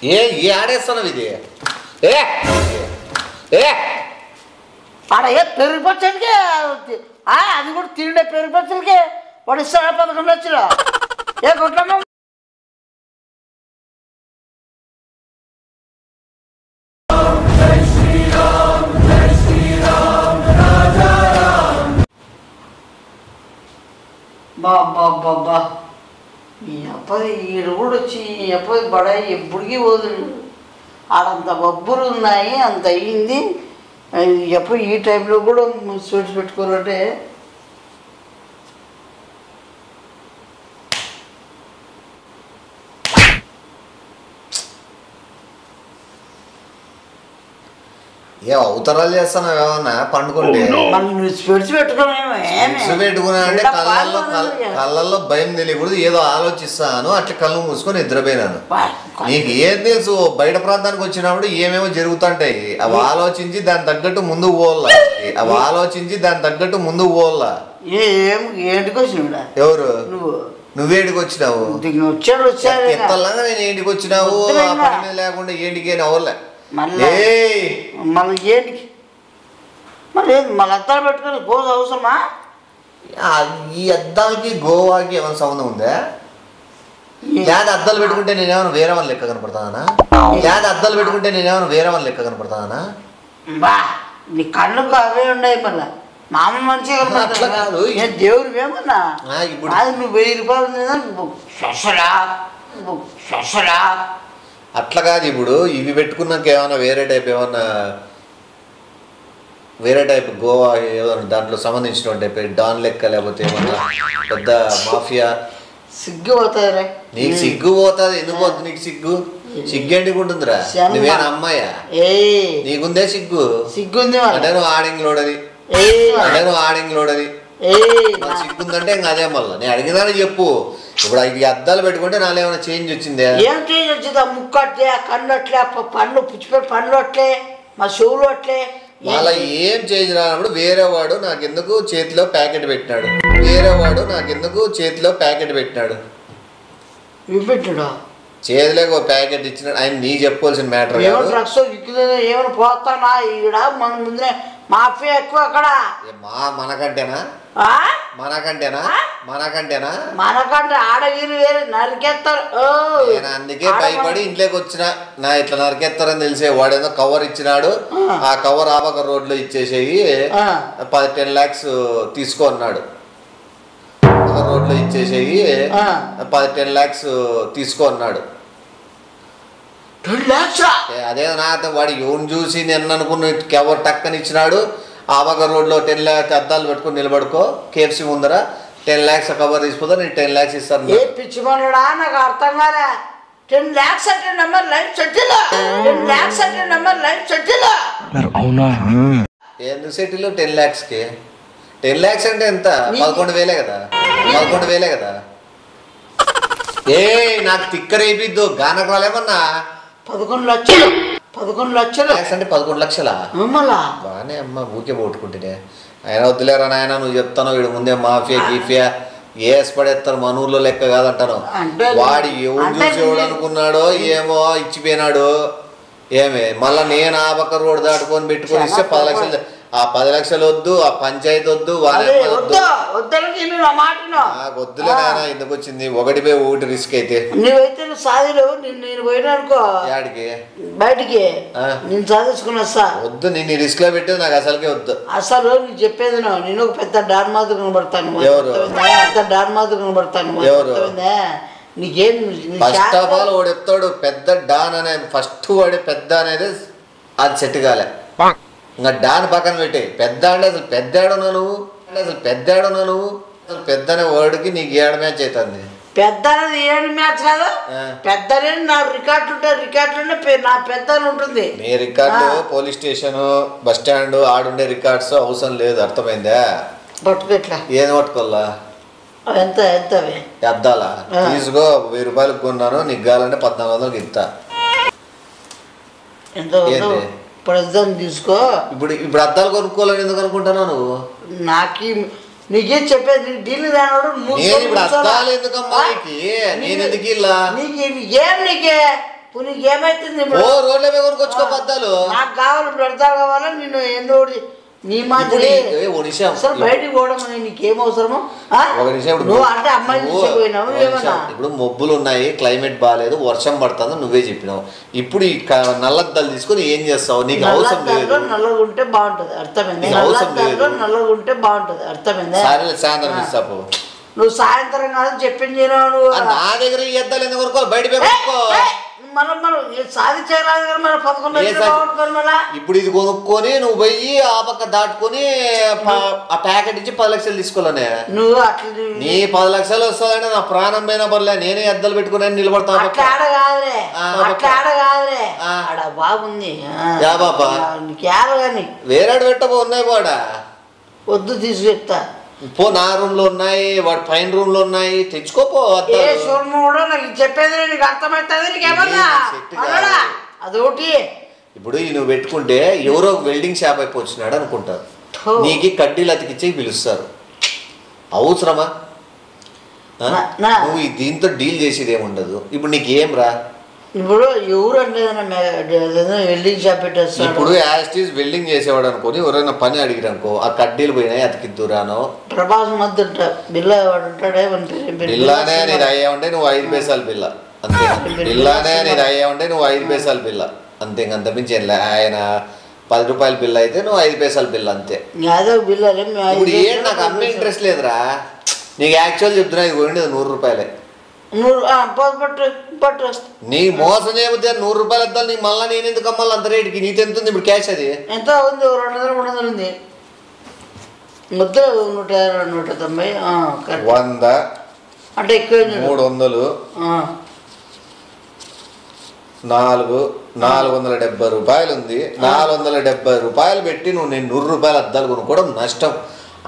ఏ ఆడేస్తున్నావు ఇది ఏ ఏ ఆడ ఏ పెరుగు పచ్చడికే అది కూడా తిండే పెరుగు పచ్చడికే వాడు ఇస్తాడా 11 లక్షలు ఏ కొట్లమ్మ బాబా ఈ అబ్బాయి ఈడు కూడా వచ్చి ఈ అబ్బాయి బడాయి ఎప్పటికీ వదులు ఆడంత బొబ్బులు ఉన్నాయి అంత అయ్యింది ఎప్పుడు ఈ టైంలో కూడా స్వీట్స్ పెట్టుకోవాలంటే ఏ అవతరాలు చేస్తున్నావు ఏమన్నా పండుకుంటే స్వీట్స్ పెట్టుకున్నా అంటే కళ్ళల్లో భయం తెలియకూడదు ఏదో ఆలోచిస్తాను అట్లా కళ్ళు మూసుకొని నిద్రపోయినాను నీకు ఏం తెలుసు బయట ప్రాంతానికి వచ్చినప్పుడు ఏమేమో జరుగుతుంటాయి అవి ఆలోచించి దాని తగ్గట్టు ముందుకు పోవాలా ఏంటికి వచ్చినా ఎవరు నువ్వేడికి వచ్చినావు ఎత్తల్లాగా నేను ఏంటికి వచ్చినావు ఆ పని మీద లేకుండా ఏంటికి అవ్వలే మళ్ళీ ఏంటికి మళ్ళీ అద్దాలు పెట్టుకొని గోజు అవసరమా ఈ అద్దాలకి గోవాకి ఏమైనా సంబంధం ఉందా యాది అద్దాలు పెట్టుకుంటే నేనేమైనా వేరే వాళ్ళ లెక్క కనపడతానా బా నీ కళ్ళకు అవే ఉన్నాయి మళ్ళీ మామ మంచిగా కనపడతాడు దేవుడు ఏమన్నా ఇప్పుడు నువ్వు 1000 రూపాయలు స్పెషలా అట్లా కాదు ఇప్పుడు ఇవి పెట్టుకున్నాక ఏమన్నా వేరే టైప్ గోవా ఏమన్నా దాంట్లో సంబంధించిన డాన్ లెక్క లేకపోతే ఏమన్నా పెద్ద మాఫియా సిగ్గు పోతారా నీకు సిగ్గు పోతుంది ఎందుకు పోతుంది నీకు సిగ్గు ఏంటికి ఉంటుందిరా నువ్వేనా అమ్మాయా నీకుందే సిగ్గుంది అంటే నువ్వు ఆడింగ్లోడది సిగ్గుందంటే ఇంకా అదే మళ్ళీ నేను అడిగినాను చెప్పు ఇప్పుడు ఈ అద్దాలు పెట్టుకుంటే నాలో ఏమైనా చేంజ్ వచ్చిందే ఏం చేంజ్ వచ్చిందా ముక్కు అట్లే కన్ను అట్లే పండ్లు పుచ్చిపోయి పండ్లు అట్లే మా చెవులు అట్లే అలా ఏం చేంజ్ రానప్పుడు వేరే వాడు నాకెందుకు చేతిలో ప్యాకెట్ పెట్టినాడు చేతిలోకి ఒక ప్యాకెట్ ఇచ్చినాడు ఆయన నీ చెప్పుకోవాల్సిన మ్యాటర్ ఏమైనా పోతానా ఈడ మన ముందే మాఫియా ఎక్కువ అక్కడ మనకంటే ఆడవీరు వేరే నరికేస్తారు నేను అందుకే భయపడి ఇంట్లోకి వచ్చిన నా ఇట్లా నరికేస్తారని తెలిసే వాడేదో కవర్ ఇచ్చినాడు ఆ కవర్ ఆపక రోడ్లో ఇచ్చేసేయి 10 lakhs తీసుకో అన్నాడు రోడ్లో ఇచ్చేసేయి 10 lakhs తీసుకో అన్నాడు 10 lakhs అదే నా వాడు ఎవరిని చూసి నేను అనుకున్న కవర్ టక్కని ఇచ్చినాడు ఆవగ రోడ్లో 10 lakhs అద్దాలు పెట్టుకుని నిలబడుకో కేఎఫ్సీ ముందర 10 lakhs కవర్ తీసుకుంటా నేను 10 lakhs ఇస్తాను ఏ పిచ్చి మనడా నాకు అర్థం కాలే 10 lakhs అంటే నెంబర్ లైఫ్ సెటిల్ ఎందుకు సెటిల్ 10 lakhs కి 10 lakhs అంటే ఎంత 11,000 కదా ఏ నాకు తిక్కరైపోద్దు గానకు రాలేమన్నా 11 లక్షలు అంటే 11 లక్షలా బానే అమ్మ ఊకే పోట్టుకుంటేనే ఆయన వద్దులేరా నాయన నువ్వు చెప్తాను వీడు ముందే మాఫియా గీఫియా ఏస్ పడేస్తారు మన ఊర్లో లెక్క కాదంటాను వాడు ఎవరు చూసేవాడు అనుకున్నాడో ఏమో ఇచ్చిపోయినాడు ఏమే మళ్ళా నేను ఆ పక్క రోడ్డు దాటుకొని పెట్టుకొని ఇస్తే 10 లక్షలు ఆ 10 లక్షలు వద్దు ఆ పంచాయతీ వద్దు వద్దులే నాయన ఎందుకు వచ్చింది 1 రిస్క్ అయితే నువ్వైతే సాధిలేవు నేను పోయినా అనుకో బయటికి నేను సాధించుకున్నా వద్దు నేను రిస్క్ లో పెట్టేది నాకు అసలుకే వద్దు అసలు నీకు చెప్పేది నేను ఒక పెద్ద డాన్ మాదిరి కనబడతాను ఎవరు నీకేం ఫస్ట్ ఆఫ్ ఆల్ వాడు చెప్తాడు పెద్ద డాన్ అనే ఫస్ట్ వాడే పెద్ద అనేది అది సెట్ కాలే ఇంకా డాన్ పక్కన పెట్టి పెద్ద అంటే అసలు పెద్దాడున్నా నువ్వు పెద్ద అనే వర్డ్కి నీకు 7 మ్యాచ్ అవుతుంది పెద్ద అనేది 7 మ్యాచ్ కాదు పెద్ద నా రికార్డులు నా పెద్ద ఉంటుంది నీ record police station bus stand ఆడుండే రికార్డ్స్ అవసరం లేదు అర్థమైందా పట్టుకోట్లా ఏం పట్టుకోవాలా ఎంత అద్దాలా తీసుకో 1000 రూపాయలకు కొన్నాను నీకు కావాలంటే 1400కి ఇస్తా తీసుకో ఇప్పుడు అద్దాలు కొనుక్కోవాలని ఎందుకు అనుకుంటున్నావు నువ్వు నీకేం చెప్పేది డీల్ రానోడు అద్దాలు ఎందుకమ్మా నీకు నేను ఎందుకు ఇలా నీకే నీకు ఏమైతుంది ఓ రోడ్ల మీద కొనుక్కొచ్చుకో పద్దాలు. నాకు కావాలి పెడతా కావాలా నేను ఎన్నో నీ మాదిరి అసలు బయటికి పోవడం నీకేం అవసరమో నువ్వు అంటే అమ్మాయి పోయినావు ఏమన్నా. ఇప్పుడు మొబ్బులు ఉన్నాయి, క్లైమేట్ బాగాలేదు, వర్షం పడుతుంది, నువ్వే చెప్పినావు. ఇప్పుడు ఈ నల్లద్దాలు తీసుకొని ఏం చేస్తావు? నీకు అవసరం లేదు. నల్లగుంటే బాగుంటది అర్థమైంది, నల్లగుంటే బాగుంటది అర్థమైంది. సరే సాయంత్రం ఇస్తాపు. నువ్వు సాయంత్రం కాదని చెప్పింది నా దగ్గర ఈ ఎద్దాలు ఎందుకు కొనుక్కో, బయట పెట్టుకో. ఇప్పుడు ఇది కొనుక్కొని నువ్వు పోయి ఆ పక్క దాటుకొని ఆ ప్యాకెట్ ఇచ్చి 10 లక్షలు తీసుకోవాలనే. నువ్వు అట్లా నీ 10 లక్షలు వస్తుందంటే నా ప్రాణం పైన పర్లే, నేనే ఎద్దలు పెట్టుకుని నిలబడతాను. బాగుంది వేరే పెట్టబో ఉన్నాయి పోడా వద్దు తీసుకెళ్తా పో. నా రూమ్ లో ఉన్నాయి, వాడు పైన రూమ్ లో ఉన్నాయి, తెచ్చుకోపో. నాకు చెప్పేది నీకు అర్థమవుతుంది నీకేమన్నా అదొకటి. ఇప్పుడు నువ్వు పెట్టుకుంటే ఎవరో వెల్డింగ్ షాప్ అయిపో వచ్చినాడు అనుకుంటారు, నీకు కడ్డీలు అతికిచ్చి పిలుస్తారు. అవసరమా? నువ్వు దీంతో డీల్ చేసేది ఏముండదు. ఇప్పుడు నీకేం రా, ఇప్పుడు ఎవరు అంటే వెల్డింగ్ షాప్ పెట్టేస్తాడు. ఇప్పుడు యాస్టీస్ వెల్డింగ్ చేసేవాడు అనుకోని ఎవరైనా పని అడిగిరు అనుకో, ఆ కడ్డీలు పోయినాయి అతికిద్దురానో. ప్రభాస్ మధ్య బిల్లా వాడు ఉంటాడే బిల్లానే నీది అయ్యా ఉంటే నువ్వు 5 పైసలు బిల్ల అంతే. బిల్లానే నీది అయ్యా ఉంటే నువ్వు 5 పైసలు బిల్ల అంతే, ఇంకంత మించి ఆయన 10 రూపాయల బిల్ అయితే నువ్వు 5 పైసల బిల్ అంతే. ఇప్పుడు ఏం నాకు అమ్మే ఇంట్రెస్ట్ లేదురా. నీకు యాక్చువల్ చెప్తున్నా, ఇది పోయింది 100 రూపాయలే. నీ మోసం చేయబోతే 100 రూపాయలు వద్దాలి నీకు. మళ్ళీ నేను ఎందుకు అమ్మాలి అంత రేటుకి? నీకు ఎంత ఉంది ఇప్పుడు క్యాష్? అది ఎంత ఉంది? 200 300 ఉంది. మొత్తం 190 100 అంటే ఎక్కువ 300 470 రూపాయలు ఉంది. 470 రూపాయలు పెట్టి నువ్వు నేను 100 రూపాయలు అద్దాలు కొనుక్కోవడం నష్టం.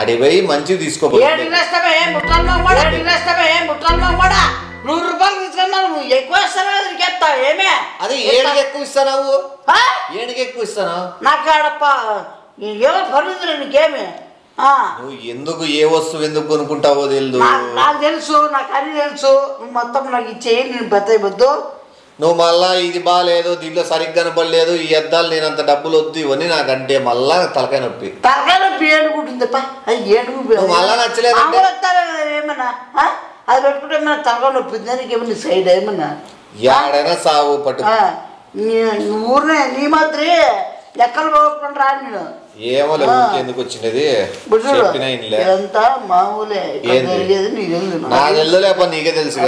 అడిపోయి మంచిగా తీసుకో. 100 రూపాయలు తీసుకున్నావు ఎక్కువ ఇస్తాను ఏమే. అది ఏడికి ఎక్కువ ఇస్తావు? ఏడికి ఎక్కువ ఇస్తాను? నాకు ఆడప్ప ఏమో పర్లేదు నీకేమే. నువ్వు ఎందుకు ఏ వస్తువు ఎందుకు కొనుక్కుంటావో తెలియదు. నాకు తెలుసు, నాకు అన్ని తెలుసు. నువ్వు మొత్తం నాకు ఇచ్చేయి, నేను బతాయిపోద్దు. నువ్వు మళ్ళా ఇది బాగాలేదు, దీంట్లో సరిగ్గా కనపడలేదు, ఈ అద్దాలు నేను అంత డబ్బులు వద్దు ఇవన్నీ నాకంటే మళ్ళా తలకాయ నొప్పి. తలకాయ నొప్పి ఏడుకుంటుందప్ప. అది ఏడుకు మళ్ళా నచ్చలేదు ఏమన్నా అది పెట్టుకుంటే ఏమన్నా తలకాయ నొప్పి దానికి ఏమన్నా సైడ్ ఏమన్నా ఏడైనా సాగు పట్టు. ఊరినే నీ మాత్రమే లెక్కలు పోకుండా రా. నేను ఏమో ఎందుకు వచ్చినది ఇదంతా మామూలే. నాకు నీకే తెలుసు.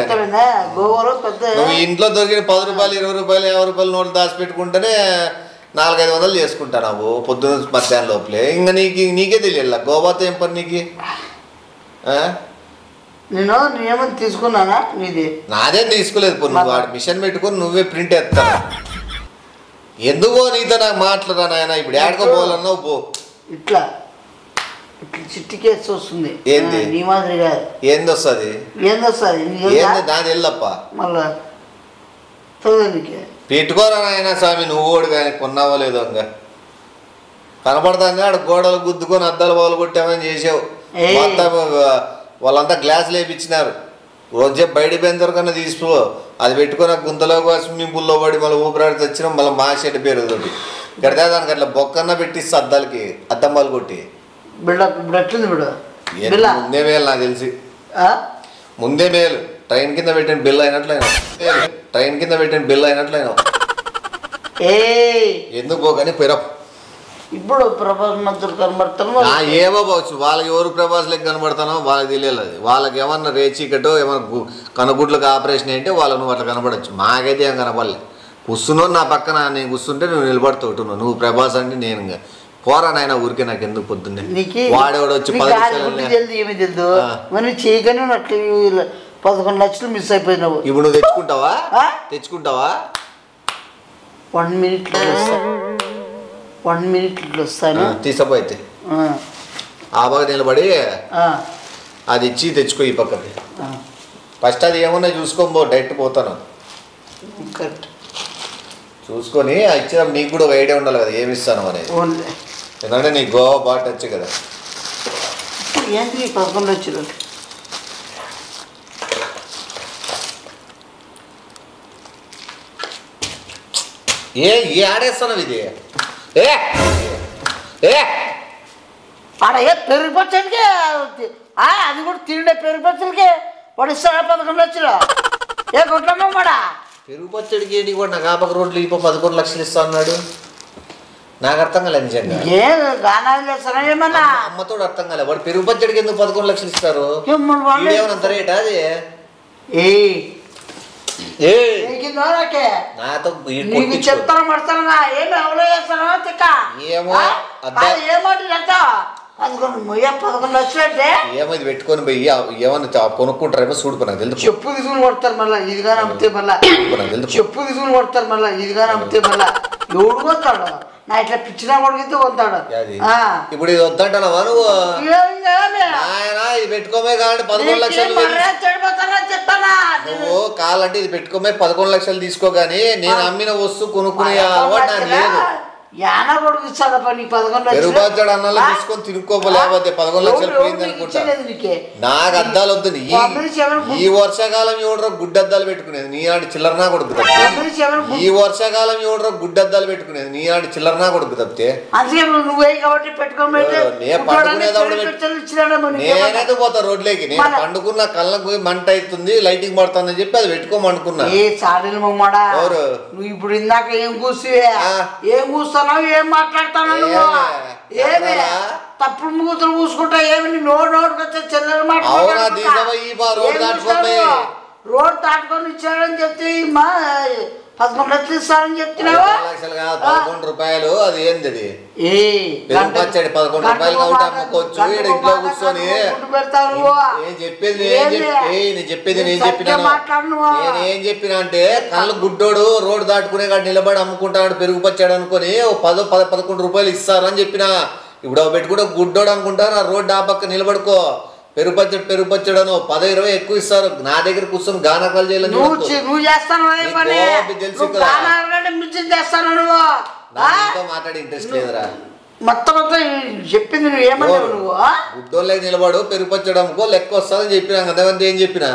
గోవాలో పెద్ద నువ్వు ఇంట్లో దొరికిన 10 రూపాయలు 20 రూపాయలు 50 రూపాయలు నోట్లు దాచిపెట్టుకుంటేనే 400-500 చేసుకుంటాను పొద్దున మధ్యాహ్నం లోపలే. ఇంకా నీకే తెలియాల గోవాతో ఏం పని నీకు? నేను ఏమని తీసుకున్నానా? నీది నాదేం తీసుకోలేదు. నువ్వు వాడు మిషన్ పెట్టుకొని నువ్వే ప్రింట్ వేస్తాను. ఎందుకో నీతో నాకు మాట్లాడా నాయన. ఇప్పుడు ఏడుకో పోవాలన్నావు పో. ఇట్లా ఇట్లా చిట్టికేసి వస్తుంది. ఏంది నీ మాదిరి కాదు. ఏంది వస్తుంది? నాది వెళ్ళప్ప. మళ్ళా పెట్టుకోరా నాయన స్వామి. నువ్వు కూడా కానీ కొన్నావో లేదో ఇంకా కనపడతాను. ఆడ గోడలు గుద్దుకొని అద్దాలు పగలు కొట్టామని చేసావు. మొత్తం వాళ్ళంతా గ్లాసులు వేయించినారు. రోజే బయట పెందరికన్నా తీసుకో. అది పెట్టుకుని గుంతలో స్విమ్మింగ్ పూల్లో పడి మళ్ళీ ఊపిరాడితే వచ్చినాం. మళ్ళీ మా షెడ్ పేరు తోటి గడితే దానికి అట్లా బొక్కన్నా పెట్టిస్తా అద్దాలకి అద్దమ్మాలు కొట్టి. ముందే మేలు నాకు తెలిసి, ముందే మేలు. ట్రైన్ కింద పెట్టిన బిల్ అయినట్లయినా, ట్రైన్ కింద పెట్టిన బిల్ అయినట్లయినా. ఎందుకు పోగానే పెరప్. ఇప్పుడు ప్రభాస్ మంత్రులు కనబడతాను. ఏమో పోవచ్చు. వాళ్ళకి ఎవరు ప్రభాస్ లెక్క కనబడతానో వాళ్ళకి తెలియదు. అది వాళ్ళకి ఏమన్నా రేచీకటో ఏమన్నా కనుగుడ్లకు ఆపరేషన్ ఏంటి వాళ్ళకు నువ్వు అట్లా కనబడచ్చు. మాకైతే ఏం కనపడలే. కూర్చున్నావు నా పక్కన, నేను కూర్చుంటే నువ్వు నిలబడుతుంటున్నావు. నువ్వు ప్రభాస్ అంటే నేను పోరా నాయన ఊరికే నాకు ఎందుకు పొద్దున్నే వాడేవాడు వచ్చి 10 లక్షలు ఏమి తెలుదు మనం చేయగానే అట్లా 11 లక్షలు మిస్ అయిపోయినావు. ఇప్పుడు నువ్వు తెచ్చుకుంటావా? తెచ్చుకుంటావా? 1 మినిట్లో వస్తాను. 1 మినిట్లో వస్తాను. తీసుకపోతే ఆ బాగా నిలబడి అది ఇచ్చి తెచ్చుకో. ఈ పక్కకి ఫస్ట్ అది ఏమన్నా చూసుకోబో. డైరెక్ట్ పోతాను చూసుకొని ఇచ్చిన. నీకు కూడా ఒక ఐడియా ఉండాలి కదా ఏమి ఇస్తాను అనేది. ఎందుకంటే నీకు గోవా బాగా టచ్ కదా. ఏంటి 11 లక్షలు? ఏ ఆడేస్తున్నావు ఇది ఏ ఏ ఆడ ఏ పెరుగు పచ్చడికే అది కూడా తిండే పెరుగు పచ్చడికే వాడు ఇస్తాడా 11 లక్షలు ఏ కొట్లమ్మడా పెరుగు పచ్చడికి ఏంటి కూడా నాకు ఆపక రోడ్లు ఇప్ప 11 లక్షలు ఇస్తా అన్నాడు. నాకు అర్థం కాలే నిజంగా. ఏ గానాలు చేస్తారా ఏమన్నా అమ్మతో అర్థం కాలే. వాడు పెరుగు పచ్చడికి ఎందుకు 11 లక్షలు ఇస్తారు? ఏమన్నంత రేటా అది? నాతో చెప్తాను మడతానా ఏమి ఎవరో చేస్తానో తిక్క ఏమో ఏమంటే ఎంత 11 లక్షలు అంటే ఏమో ఇది పెట్టుకొని పోయి ఏమన్నా కొనుక్కుంటారేమో చూడుకో. నాకు తెలుసు చెప్పు తీసుకుని కొడతారు మళ్ళీ ఇదిగా నమ్మితే మళ్ళా చెప్పు తీసుకుని కొడతారు మళ్ళీ ఇదిగా నమ్మితే మళ్ళా ఎవడు కొడతాడు నా ఇట్లా పిచ్చినా కొడుకుతే కొంటాడు. ఇప్పుడు ఇది వద్దంటావా నువ్వు? ఇది పెట్టుకోమే కాదండి 11 లక్షలు నువ్వు కావాలంటే ఇది పెట్టుకోమే 11 లక్షలు తీసుకో. కానీ నేను అమ్మిన వస్తువు కొనుక్కునే అలవాటు నాకు లేదు. యానా కొడుకు ఇస్తాడప్ప నీ 11 లక్షలు పెరుగుపచ్చడి అన్నాలో తీసుకొని తినుక్కోలేకపోతే 11 లక్షలు పోయింది అనుకుంటా. నాకు అద్దాలు వద్దు. ఈ వర్షాకాలం ఎవడరో గుడ్డద్దాలు పెట్టుకునేది నీ ఆడి చిల్లరనా కొడుకు తప్పితే. ఈ వర్షాకాలం ఎవడరో గుడ్డద్దాలు పెట్టుకునేది నీ ఆడి చిల్లరనా కొడుకు తప్పితే. నేనైతే పోతా రోడ్లేకి. నేను పండుకున్న కళ్ళకు మంట అవుతుంది లైటింగ్ పడుతుందని చెప్పి అది పెట్టుకోమనుకున్నా. ఎవరు నువ్వు ఇప్పుడు ఇందాక ఏం కూర్చో ఏం మాట్లాడతాను ఏమి తప్పుడు మూతులు పూసుకుంటా ఏమి నోటుకు వచ్చే చిల్లర రోడ్ దాటుకొని ఇచ్చాడని చెప్తే మా 11 లక్షలు ఇస్తారని చెప్తున్నావా? 11 రూపాయలు అది ఏంది అది పచ్చడి 11 రూపాయలు కాబట్టి అమ్ముకోవచ్చు. ఇంట్లో కూర్చొని నేను చెప్పేది నేను చెప్పినా అంటే కళ్ళు గుడ్డోడు రోడ్డు దాటుకునే కాదు నిలబడి అమ్ముకుంటాడు పెరుగు పచ్చాడు అనుకుని 10-11 రూపాయలు ఇస్తారు అని చెప్పినా. ఇప్పుడు పెట్టుకుంటే గుడ్డోడు అనుకుంటారు ఆ రోడ్డు ఆ పక్క నిలబడుకో పెరుగు పచ్చడను 10-20 ఎక్కువ ఇస్తారు. నా దగ్గర కూర్చొని గానకాలు చేయాలని మాట్లాడే ఇంట్రెస్ట్ లేదురా. మొత్తం చెప్పింది నువ్వు ఏమన్నావు? నువ్వు గుడ్డోళ్ళకి నిలబడు పెరుగు పచ్చడం అనుకో లెక్క వస్తుందని చెప్పినా. అదేమంటే ఏం చెప్పినా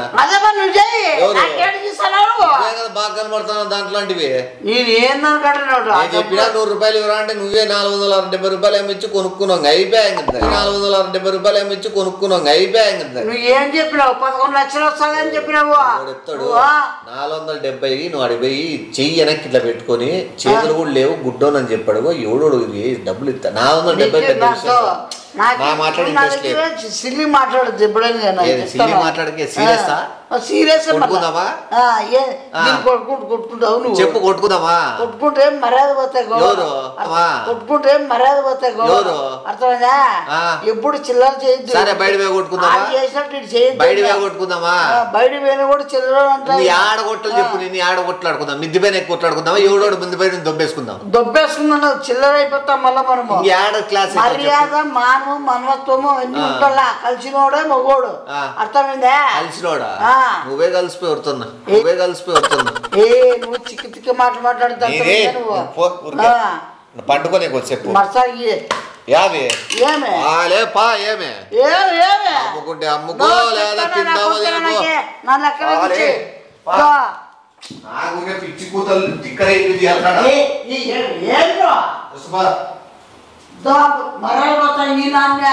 బాగా కనబడుతున్నా దాంట్లాంటివి చెప్పినా 100 రూపాయలు ఇవ్వరా అంటే నువ్వే 470 రూపాయలు ఏమిచ్చి కొనుక్కున్నావు అయిపోయాయి. 470 రూపాయలు ఏమిచ్చి కొనుక్కున్నావు అయిపోయాయి. నువ్వు ఏం చెప్పినావు? 11 లక్షలు వస్తాయని చెప్పినావు. చెప్తాడు 470 నువ్వు అడిపోయి చెయ్యి వెనక్కి ఇట్లా పెట్టుకొని చేతులు కూడా లేవు గుడ్డోనని చెప్పాడు. ఎవడోడు డబ్బులు ఇస్తా 470 సిల్లీ మాట్లాడదు ఎప్పుడైనా సీరియస్ కొట్టుకుంటావు నువ్వు. చెప్పు కొట్టుకుందామా? కొట్టుకుంటే మర్యాద పోతాయి కొట్టుకుంటే మర్యాద పోతాయి అర్థమైందా? ఎప్పుడు చిల్లర చేయొద్దు. సరే బయట పోయి కొట్టుకుందామా? చేసినట్టు చేయొద్దు. బయట పోయి కొట్టుకుందామా? బయట పోయినా కూడా చిల్లర అంటే ఆడగొట్టలు చెప్పు. నేను ఆడగొట్లాడుకుందాం మిద్ది పైన ఎక్కువ కొట్లాడుకుందామా? ఎవడోడు ముందు పైన దొబ్బేసుకుందా చిల్లర అయిపోతాం మళ్ళా మనము. క్లాస్ మర్యాద మానవ మనవత్వము అన్ని ఉండాలా. కలిసినోడే మగోడు అర్థమైందా? కలిసినోడా? నువ్వే కలిసిపోయి వస్తున్నా నువ్వు చిక్కి చిక్కి మాట్లాడతావు. పండుకొని చెప్పు అమ్ముకుంటే అమ్ముకో లేదా పిచ్చి కూతలు మరాలు పోతాయి ఈ నాన్న